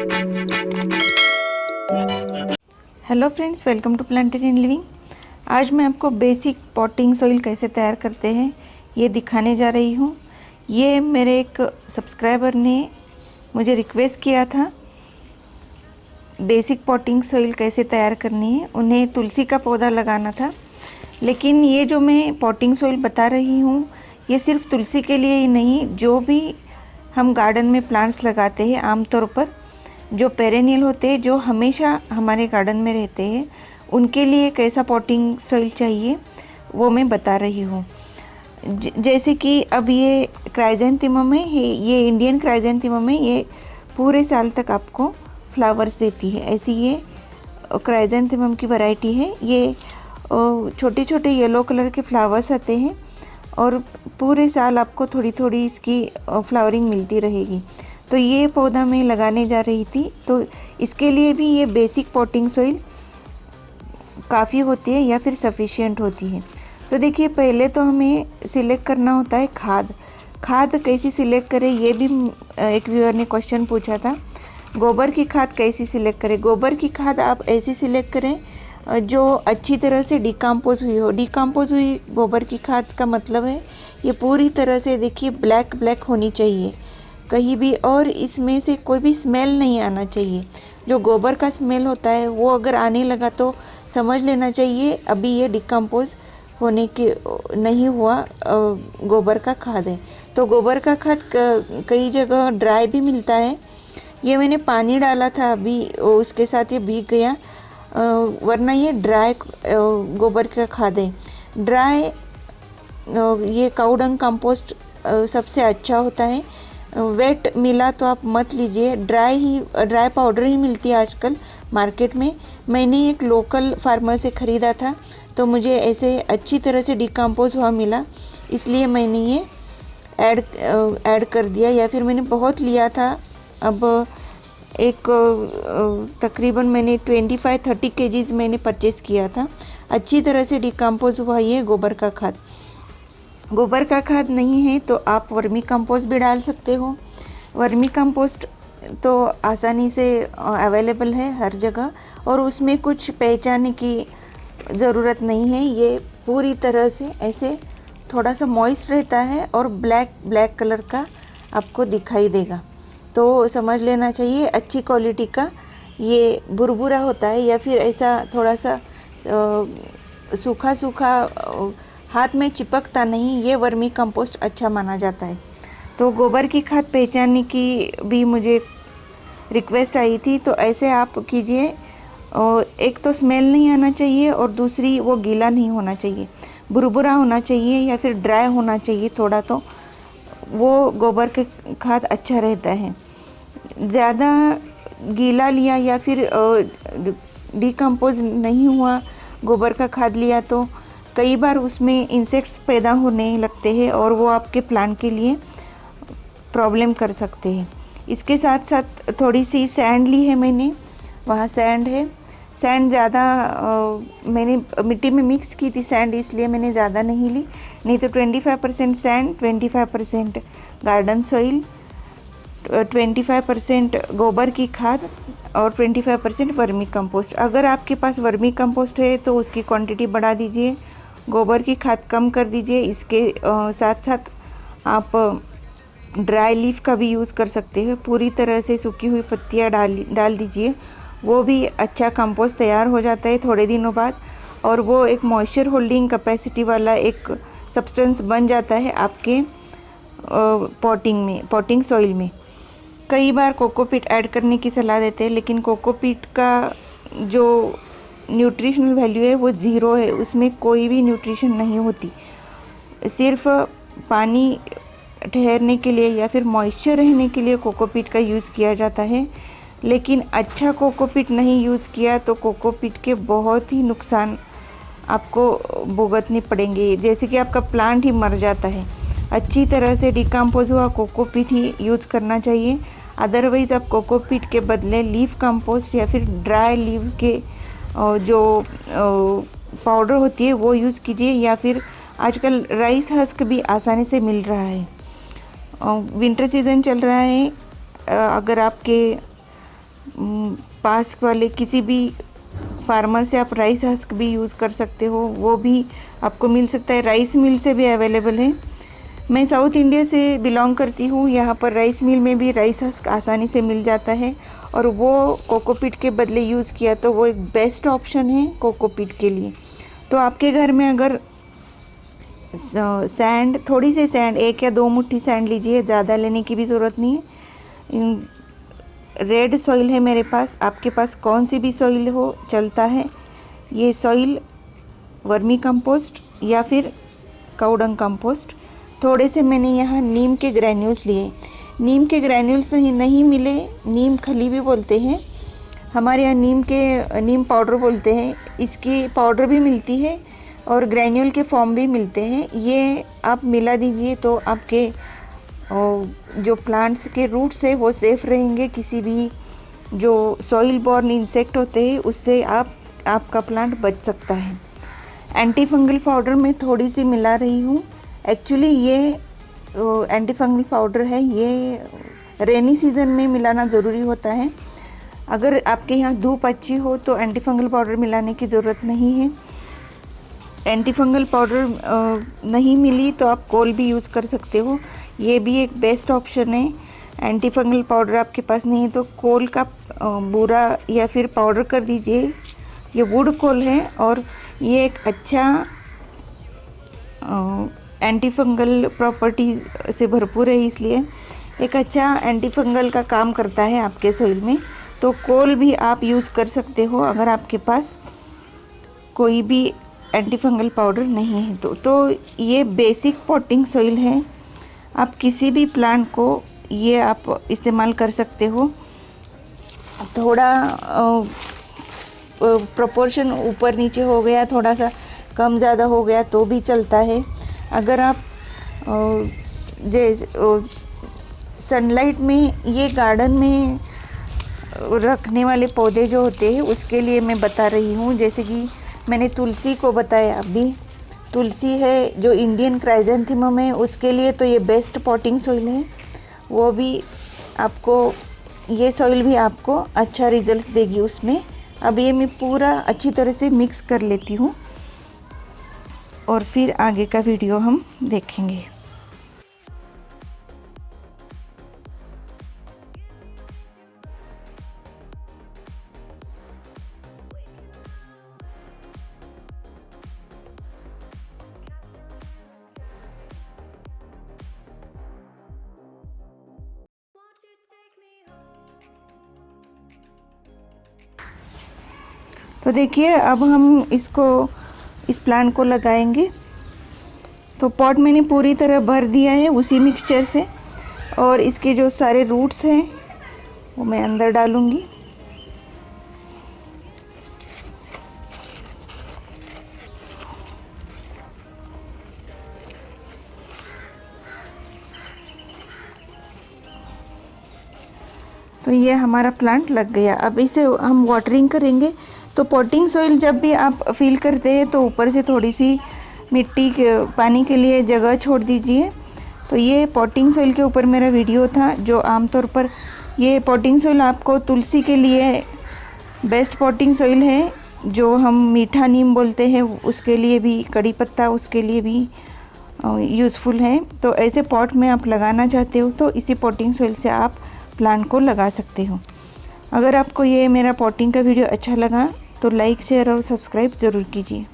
Hello friends, welcome to Plantarian Living. आज मैं आपको बेसिक पॉटिंग सॉइल कैसे तैयार करते हैं ये दिखाने जा रही हूँ। ये मेरे एक सब्सक्राइबर ने मुझे रिक्वेस्ट किया था, बेसिक पॉटिंग सॉइल कैसे तैयार करनी है। उन्हें तुलसी का पौधा लगाना था, लेकिन ये जो मैं पॉटिंग सॉइल बता रही हूँ ये सिर्फ तुलसी के लिए ही नहीं, जो भी हम गार्डन में प्लांट्स लगाते हैं आमतौर पर जो पेरेनियल होते हैं, जो हमेशा हमारे गार्डन में रहते हैं, उनके लिए कैसा पॉटिंग सॉइल चाहिए वो मैं बता रही हूँ। जैसे कि अब ये क्राइजेंथेमम है, ये इंडियन क्राइजेंथेमम है, ये पूरे साल तक आपको फ्लावर्स देती है। ऐसी ये क्राइजेंथेमम की वैरायटी है। ये छोटे छोटे येलो कलर के फ्लावर्स आते हैं और पूरे साल आपको थोड़ी थोड़ी इसकी फ्लावरिंग मिलती रहेगी। तो ये पौधा मैं लगाने जा रही थी, तो इसके लिए भी ये बेसिक पॉटिंग सॉइल काफ़ी होती है या फिर सफिशिएंट होती है। तो देखिए, पहले तो हमें सिलेक्ट करना होता है खाद कैसी सिलेक्ट करें, ये भी एक व्यूअर ने क्वेश्चन पूछा था। गोबर की खाद कैसी सिलेक्ट करें। गोबर की खाद आप ऐसी सिलेक्ट करें जो अच्छी तरह से डिकम्पोज हुई हो। डिकम्पोज हुई गोबर की खाद का मतलब है ये पूरी तरह से, देखिए, ब्लैक होनी चाहिए कहीं भी, और इसमें से कोई भी स्मेल नहीं आना चाहिए। जो गोबर का स्मेल होता है वो अगर आने लगा तो समझ लेना चाहिए अभी ये डिकम्पोज होने के नहीं हुआ गोबर का खाद है। तो गोबर का खाद कई जगह ड्राई भी मिलता है। ये मैंने पानी डाला था अभी, उसके साथ ये भीग गया, वरना ये ड्राई गोबर का खाद है। ड्राई ये काऊ डंग कंपोस्ट सबसे अच्छा होता है। वेट मिला तो आप मत लीजिए, ड्राई पाउडर ही मिलती है आजकल मार्केट में। मैंने एक लोकल फार्मर से ख़रीदा था, तो मुझे ऐसे अच्छी तरह से डिकम्पोज हुआ मिला, इसलिए मैंने ये ऐड कर दिया। या फिर मैंने बहुत लिया था, अब एक तकरीबन मैंने 25-30 केजीज मैंने परचेज़ किया था। अच्छी तरह से डिकम्पोज हुआ ये गोबर का खाद। गोबर का खाद नहीं है तो आप वर्मी कंपोस्ट भी डाल सकते हो। वर्मी कंपोस्ट तो आसानी से अवेलेबल है हर जगह, और उसमें कुछ पहचानने की ज़रूरत नहीं है। ये पूरी तरह से ऐसे थोड़ा सा मॉइस्ट रहता है और ब्लैक कलर का आपको दिखाई देगा, तो समझ लेना चाहिए अच्छी क्वालिटी का। ये भुरभुरा होता है या फिर ऐसा थोड़ा सा सूखा हाथ में चिपकता नहीं, ये वर्मी कंपोस्ट अच्छा माना जाता है। तो गोबर की खाद पहचानने की भी मुझे रिक्वेस्ट आई थी, तो ऐसे आप कीजिए। एक तो स्मेल नहीं आना चाहिए और दूसरी वो गीला नहीं होना चाहिए, भुरभुरा होना चाहिए या फिर ड्राई होना चाहिए थोड़ा, तो वो गोबर के खाद अच्छा रहता है। ज़्यादा गीला लिया या फिर डिकम्पोज नहीं हुआ गोबर का खाद लिया तो कई बार उसमें इंसेक्ट्स पैदा होने लगते हैं और वो आपके प्लांट के लिए प्रॉब्लम कर सकते हैं। इसके साथ साथ थोड़ी सी सैंड ली है मैंने, वहाँ सैंड है। सैंड ज़्यादा मैंने मिट्टी में मिक्स की थी सैंड, इसलिए मैंने ज़्यादा नहीं ली, नहीं तो 25% सैंड, 25% गार्डन सॉइल, 25% गोबर की खाद और 25% वर्मी कंपोस्ट। अगर आपके पास वर्मी कंपोस्ट है तो उसकी क्वांटिटी बढ़ा दीजिए, गोबर की खाद कम कर दीजिए। इसके साथ साथ आप ड्राई लीफ का भी यूज़ कर सकते हैं। पूरी तरह से सूखी हुई पत्तियाँ डाल दीजिए, वो भी अच्छा कंपोस्ट तैयार हो जाता है थोड़े दिनों बाद, और वो एक मॉइस्चर होल्डिंग कैपेसिटी वाला एक सब्सटेंस बन जाता है आपके पॉटिंग सॉइल में। कई बार कोकोपीट ऐड करने की सलाह देते हैं, लेकिन कोकोपीट का जो न्यूट्रिशनल वैल्यू है वो ज़ीरो है, उसमें कोई भी न्यूट्रिशन नहीं होती। सिर्फ पानी ठहरने के लिए या फिर मॉइस्चर रहने के लिए कोकोपीट का यूज़ किया जाता है, लेकिन अच्छा कोकोपीट नहीं यूज़ किया तो कोकोपीट के बहुत ही नुकसान आपको भुगतने पड़ेंगे, जैसे कि आपका प्लांट ही मर जाता है। अच्छी तरह से डिकम्पोज हुआ कोकोपीट ही यूज़ करना चाहिए। अदरवाइज़ आप कोकोपीट के बदले लीफ कंपोस्ट या फिर ड्राई लीव के जो पाउडर होती है वो यूज़ कीजिए, या फिर आजकल राइस हस्क भी आसानी से मिल रहा है। विंटर सीज़न चल रहा है, अगर आपके पास वाले किसी भी फार्मर से आप राइस हस्क भी यूज़ कर सकते हो, वो भी आपको मिल सकता है। राइस मिल से भी अवेलेबल है। मैं साउथ इंडिया से बिलोंग करती हूँ, यहाँ पर राइस मिल में भी राइस हस्क आसानी से मिल जाता है, और वो कोकोपीट के बदले यूज़ किया तो वो एक बेस्ट ऑप्शन है कोकोपीट के लिए। तो आपके घर में अगर सैंड, थोड़ी सी सैंड, 1 या 2 मुट्ठी सैंड लीजिए, ज़्यादा लेने की भी ज़रूरत नहीं है। रेड सॉइल है मेरे पास, आपके पास कौन सी भी सॉइल हो चलता है। ये सॉइल वर्मी कंपोस्ट या फिर काउडंग कंपोस्ट। थोड़े से मैंने यहाँ नीम के ग्रैन्यूल्स लिए। नीम के ग्रैन्यूल्स नहीं मिले, नीम खली भी बोलते हैं हमारे यहाँ, नीम पाउडर बोलते हैं, इसकी पाउडर भी मिलती है और ग्रैन्यूल के फॉर्म भी मिलते हैं। ये आप मिला दीजिए तो आपके जो प्लांट्स के रूट्स है वो सेफ़ रहेंगे, किसी भी जो सॉइल बॉर्न इंसेक्ट होते हैं उससे आपका प्लांट बच सकता है। एंटी फंगल पाउडर मैं थोड़ी सी मिला रही हूँ। एक्चुअली ये एंटी फंगल पाउडर है, ये रेनी सीज़न में मिलाना ज़रूरी होता है। अगर आपके यहाँ धूप अच्छी हो तो एंटी फंगल पाउडर मिलाने की ज़रूरत नहीं है। एंटी फंगल पाउडर नहीं मिली तो आप कोल भी यूज़ कर सकते हो, ये भी एक बेस्ट ऑप्शन है। एंटी फंगल पाउडर आपके पास नहीं है तो कोल का बूरा या फिर पाउडर कर दीजिए। ये वुड कोल है और ये एक अच्छा एंटी फंगल प्रॉपर्टीज़ से भरपूर है, इसलिए एक अच्छा एंटी फंगल का काम करता है आपके सॉइल में। तो कोल भी आप यूज़ कर सकते हो अगर आपके पास कोई भी एंटी फंगल पाउडर नहीं है तो ये बेसिक पॉटिंग सॉइल है। आप किसी भी प्लांट को ये आप इस्तेमाल कर सकते हो। थोड़ा प्रोपोर्शन ऊपर नीचे हो गया, थोड़ा सा कम ज़्यादा हो गया तो भी चलता है। अगर आप सनलाइट में, ये गार्डन में रखने वाले पौधे जो होते हैं उसके लिए मैं बता रही हूँ। जैसे कि मैंने तुलसी को बताया, अभी तुलसी है जो इंडियन क्राइजेंथेमम है, उसके लिए तो ये बेस्ट पॉटिंग सॉइल है। वो भी आपको, ये सॉइल भी आपको अच्छा रिजल्ट्स देगी उसमें। अब ये मैं पूरा अच्छी तरह से मिक्स कर लेती हूँ और फिर आगे का वीडियो हम देखेंगे। तो देखिए अब हम इस प्लांट को लगाएंगे। तो पॉट मैंने पूरी तरह भर दिया है उसी मिक्सचर से, और इसके जो सारे रूट्स हैं वो मैं अंदर डालूंगी। तो ये हमारा प्लांट लग गया। अब इसे हम वाटरिंग करेंगे। तो पॉटिंग सॉइल जब भी आप फिल करते हैं तो ऊपर से थोड़ी सी मिट्टी के पानी के लिए जगह छोड़ दीजिए। तो ये पॉटिंग सॉइल के ऊपर मेरा वीडियो था, जो आमतौर पर ये पॉटिंग सॉइल आपको तुलसी के लिए बेस्ट पॉटिंग सॉइल है, जो हम मीठा नीम बोलते हैं उसके लिए भी, कड़ी पत्ता उसके लिए भी यूज़फुल है। तो ऐसे पॉट में आप लगाना चाहते हो तो इसी पॉटिंग सॉइल से आप प्लांट को लगा सकते हो। अगर आपको ये मेरा पॉटिंग का वीडियो अच्छा लगा तो लाइक, शेयर और सब्सक्राइब ज़रूर कीजिए।